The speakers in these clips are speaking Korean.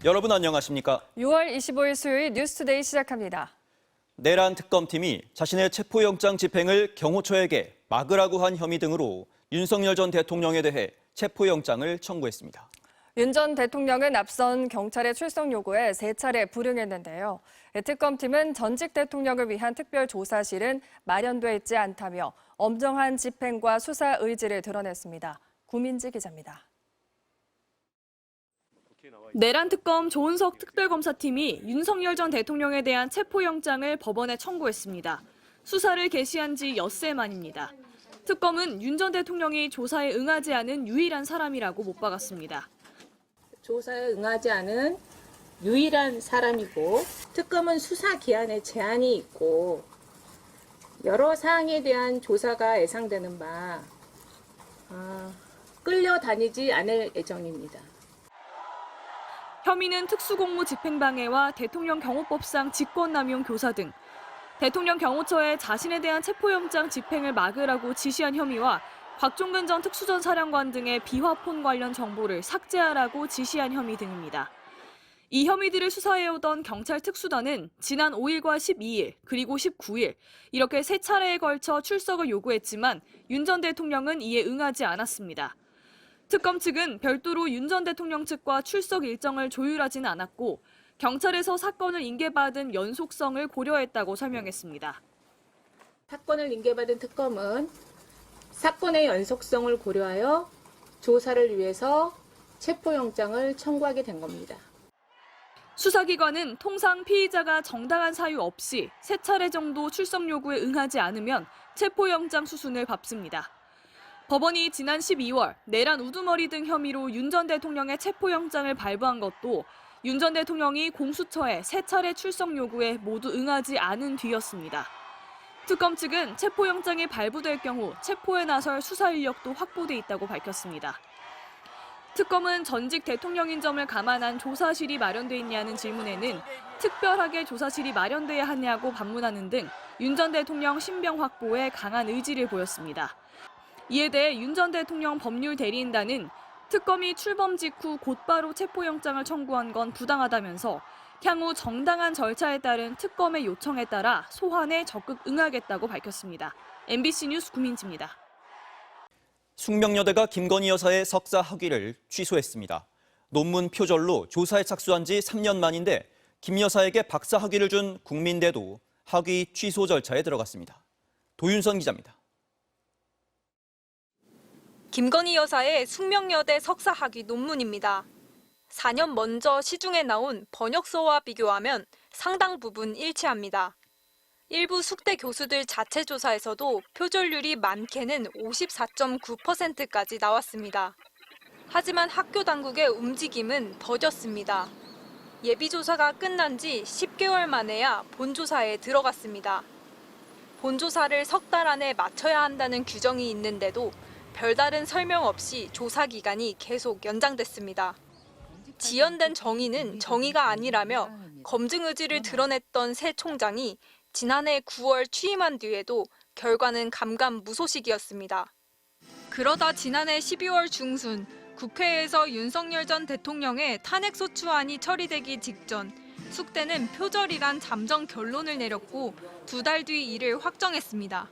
여러분 안녕하십니까? 6월 25일 수요일 뉴스투데이 시작합니다. 내란 특검팀이 자신의 체포영장 집행을 경호처에게 막으라고 한 혐의 등으로 윤석열 전 대통령에 대해 체포영장을 청구했습니다. 윤 전 대통령은 앞선 경찰의 출석 요구에 3차례 불응했는데요. 특검팀은 전직 대통령을 위한 특별조사실은 마련돼 있지 않다며 엄정한 집행과 수사 의지를 드러냈습니다. 구민지 기자입니다. 내란 특검 조은석 특별검사팀이 윤석열 전 대통령에 대한 체포영장을 법원에 청구했습니다. 수사를 개시한 지 엿새 만입니다. 특검은 윤 전 대통령이 조사에 응하지 않은 유일한 사람이라고 못 박았습니다. 조사에 응하지 않은 유일한 사람이고 특검은 수사 기한에 제한이 있고 여러 사항에 대한 조사가 예상되는 바 끌려다니지 않을 예정입니다. 혐의는 특수공무 집행방해와 대통령 경호법상 직권남용 교사 등 대통령 경호처에 자신에 대한 체포영장 집행을 막으라고 지시한 혐의와 곽종근 전 특수전 사령관 등의 비화폰 관련 정보를 삭제하라고 지시한 혐의 등입니다. 이 혐의들을 수사해오던 경찰 특수단은 지난 5일과 12일 그리고 19일 이렇게 3차례에 걸쳐 출석을 요구했지만 윤 전 대통령은 이에 응하지 않았습니다. 특검 측은 별도로 윤 전 대통령 측과 출석 일정을 조율하지는 않았고 경찰에서 사건을 인계받은 연속성을 고려했다고 설명했습니다. 사건을 인계받은 특검은 사건의 연속성을 고려하여 조사를 위해서 체포영장을 청구하게 된 겁니다. 수사기관은 통상 피의자가 정당한 사유 없이 3차례 정도 출석 요구에 응하지 않으면 체포영장 수순을 밟습니다. 법원이 지난 12월 내란 우두머리 등 혐의로 윤 전 대통령의 체포영장을 발부한 것도 윤 전 대통령이 공수처에 3차례 출석 요구에 모두 응하지 않은 뒤였습니다. 특검 측은 체포영장이 발부될 경우 체포에 나설 수사 인력도 확보돼 있다고 밝혔습니다. 특검은 전직 대통령인 점을 감안한 조사실이 마련돼 있냐는 질문에는 특별하게 조사실이 마련돼야 하냐고 반문하는 등 윤 전 대통령 신병 확보에 강한 의지를 보였습니다. 이에 대해 윤 전 대통령 법률 대리인단은 특검이 출범 직후 곧바로 체포영장을 청구한 건 부당하다면서 향후 정당한 절차에 따른 특검의 요청에 따라 소환에 적극 응하겠다고 밝혔습니다. MBC 뉴스 구민지입니다. 숙명여대가 김건희 여사의 석사 학위를 취소했습니다. 논문 표절로 조사에 착수한 지 3년 만인데 김 여사에게 박사 학위를 준 국민대도 학위 취소 절차에 들어갔습니다. 도윤선 기자입니다. 김건희 여사의 숙명여대 석사 학위 논문입니다. 4년 먼저 시중에 나온 번역서와 비교하면 상당 부분 일치합니다. 일부 숙대 교수들 자체 조사에서도 표절률이 많게는 54.9%까지 나왔습니다. 하지만 학교 당국의 움직임은 더뎠습니다. 예비조사가 끝난 지 10개월 만에야 본조사에 들어갔습니다. 본조사를 석 달 안에 마쳐야 한다는 규정이 있는데도 별다른 설명 없이 조사 기간이 계속 연장됐습니다. 지연된 정의는 정의가 아니라며 검증 의지를 드러냈던 새 총장이 지난해 9월 취임한 뒤에도 결과는 감감무소식이었습니다. 그러다 지난해 12월 중순 국회에서 윤석열 전 대통령의 탄핵소추안이 처리되기 직전 숙대는 표절이란 잠정 결론을 내렸고 2달 뒤 이를 확정했습니다.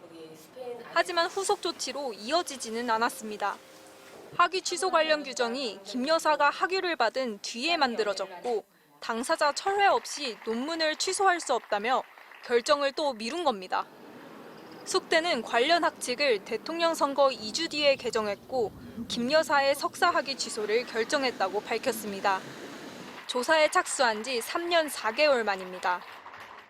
하지만 후속 조치로 이어지지는 않았습니다. 학위 취소 관련 규정이 김 여사가 학위를 받은 뒤에 만들어졌고 당사자 철회 없이 논문을 취소할 수 없다며 결정을 또 미룬 겁니다. 숙대는 관련 학칙을 대통령 선거 2주 뒤에 개정했고 김 여사의 석사 학위 취소를 결정했다고 밝혔습니다. 조사에 착수한 지 3년 4개월 만입니다.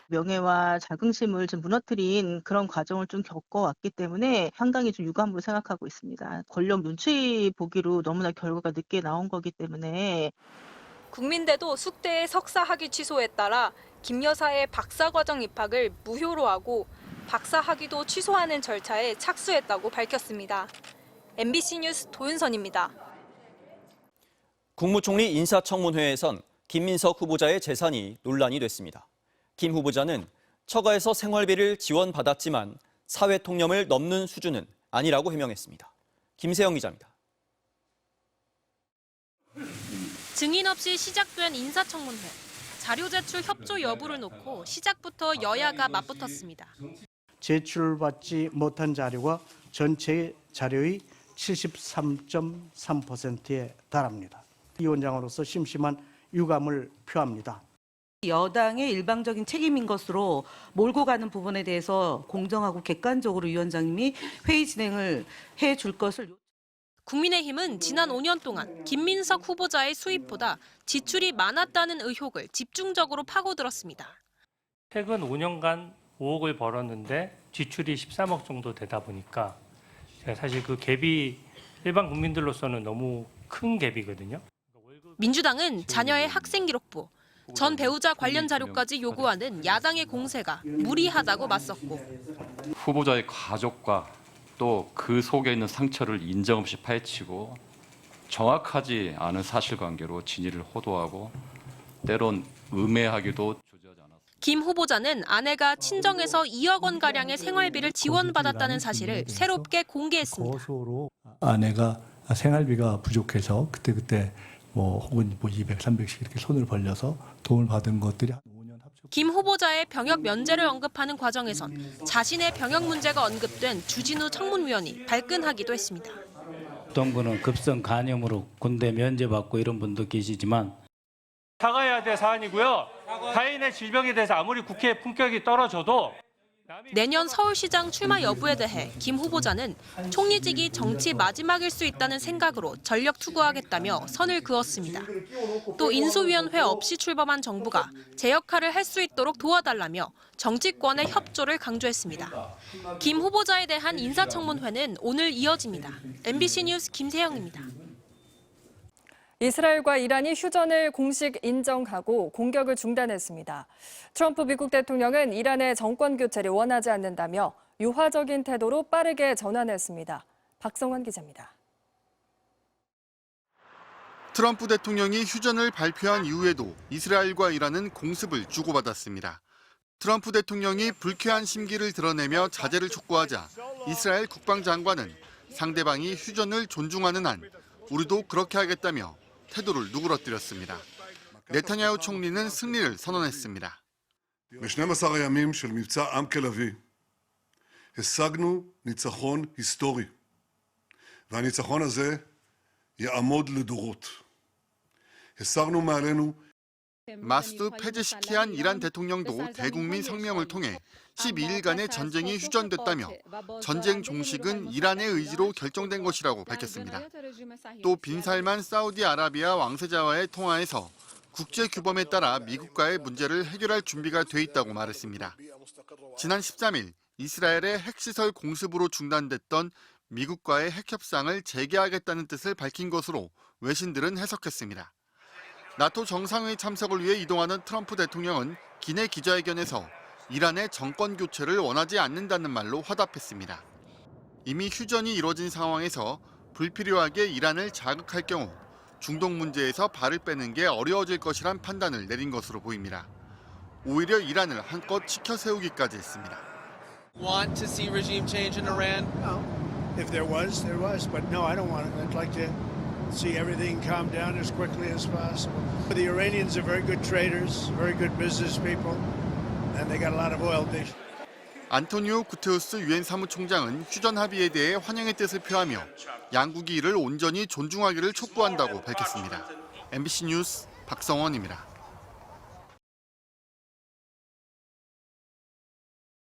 명예와 자긍심을 좀 무너뜨린 그런 과정을 좀 겪어왔기 때문에 상당히 좀 유감으로 생각하고 있습니다. 권력 눈치 보기로 너무나 결과가 늦게 나온 거기 때문에. 국민대도 숙대의 석사 학위 취소에 따라 김 여사의 박사과정 입학을 무효로 하고 박사 학위도 취소하는 절차에 착수했다고 밝혔습니다. MBC 뉴스 도윤선입니다. 국무총리 인사청문회에선 김민석 후보자의 재산이 논란이 됐습니다. 김 후보자는 처가에서 생활비를 지원받았지만 사회 통념을 넘는 수준은 아니라고 해명했습니다. 김세영 기자입니다. 증인 없이 시작된 인사청문회. 자료 제출 협조 여부를 놓고 시작부터 여야가 맞붙었습니다. 제출받지 못한 자료가 전체 자료의 73.3%에 달합니다. 위원장으로서 심심한 유감을 표합니다. 여당의 일방적인 책임인 것으로 몰고 가는 부분에 대해서 공정하고 객관적으로 위원장님이 회의 진행을 해줄 것을. 국민의힘은 지난 5년 동안 김민석 후보자의 수입보다 지출이 많았다는 의혹을 집중적으로 파고들었습니다. 최근 5년간 5억을 벌었는데 지출이 13억 정도 되다 보니까 제가 사실 그 갭이 일반 국민들로서는 너무 큰 갭이거든요. 민주당은 자녀의 학생 기록부, 전 배우자 관련 자료까지 요구하는 야당의 공세가 무리하다고 맞섰고 후보자의 가족과 또 그 속에 있는 상처를 인정 없이 파헤치고 정확하지 않은 사실관계로 진위를 호도하고 때론 음해하기도 주저하지 않았습니다. 김 후보자는 아내가 친정에서 2억 원가량의 생활비를 지원받았다는 사실을 새롭게 공개했습니다. 고소로 아내가 생활비가 부족해서 그때 혹은 200, 300씩 이렇게 손을 벌려서 도움을 받은 것들이 한 5년 합쳐. 김 후보자의 병역 면제를 언급하는 과정에선 자신의 병역 문제가 언급된 주진우 청문위원이 발끈하기도 했습니다. 어떤 분은 급성 간염으로 군대 면제받고 이런 분도 계시지만 사과해야 될 사안이고요. 타인의 질병에 대해서 아무리 국회의 품격이 떨어져도 내년 서울시장 출마 여부에 대해 김 후보자는 총리직이 정치 마지막일 수 있다는 생각으로 전력 투구하겠다며 선을 그었습니다. 또 인수위원회 없이 출범한 정부가 제 역할을 할 수 있도록 도와달라며 정치권의 협조를 강조했습니다. 김 후보자에 대한 인사청문회는 오늘 이어집니다. MBC 뉴스 김세영입니다. 이스라엘과 이란이 휴전을 공식 인정하고 공격을 중단했습니다. 트럼프 미국 대통령은 이란의 정권 교체를 원하지 않는다며 유화적인 태도로 빠르게 전환했습니다. 박성환 기자입니다. 트럼프 대통령이 휴전을 발표한 이후에도 이스라엘과 이란은 공습을 주고받았습니다. 트럼프 대통령이 불쾌한 심기를 드러내며 자제를 촉구하자 이스라엘 국방장관은 상대방이 휴전을 존중하는 한 우리도 그렇게 하겠다며 태도를 누그러뜨렸습니다. 네타냐후 총리는 승리를 선언했습니다. ב-12 הימים של מבצע עם כלביא השגנו ניצחון היסטורי, והניצחון הזה יעמוד לדורות. הסרנו מעלינו. 마수드 페제시키안 이란 대통령도 대국민 성명을 통해 12일간의 전쟁이 휴전됐다며 전쟁 종식은 이란의 의지로 결정된 것이라고 밝혔습니다. 또 빈살만 사우디아라비아 왕세자와의 통화에서 국제 규범에 따라 미국과의 문제를 해결할 준비가 돼 있다고 말했습니다. 지난 13일 이스라엘의 핵시설 공습으로 중단됐던 미국과의 핵협상을 재개하겠다는 뜻을 밝힌 것으로 외신들은 해석했습니다. 나토 정상회의 참석을 위해 이동하는 트럼프 대통령은 기내 기자회견에서 이란의 정권 교체를 원하지 않는다는 말로 화답했습니다. 이미 휴전이 이뤄진 상황에서 불필요하게 이란을 자극할 경우 중동 문제에서 발을 빼는 게 어려워질 것이란 판단을 내린 것으로 보입니다. 오히려 이란을 한껏 치켜 세우기까지 했습니다. Want to see regime change in Iran? No. If there was, there was. But no, I don't want it. I'd like to see everything calm down as quickly as possible. The Iranians are very good traders, very good business people, and they got a lot of oil. 안토니오 구테우스 유엔 사무총장은 휴전 합의에 대해 환영의 뜻을 표하며 양국이 이를 온전히 존중하기를 촉구한다고 밝혔습니다. MBC 뉴스 박성원입니다.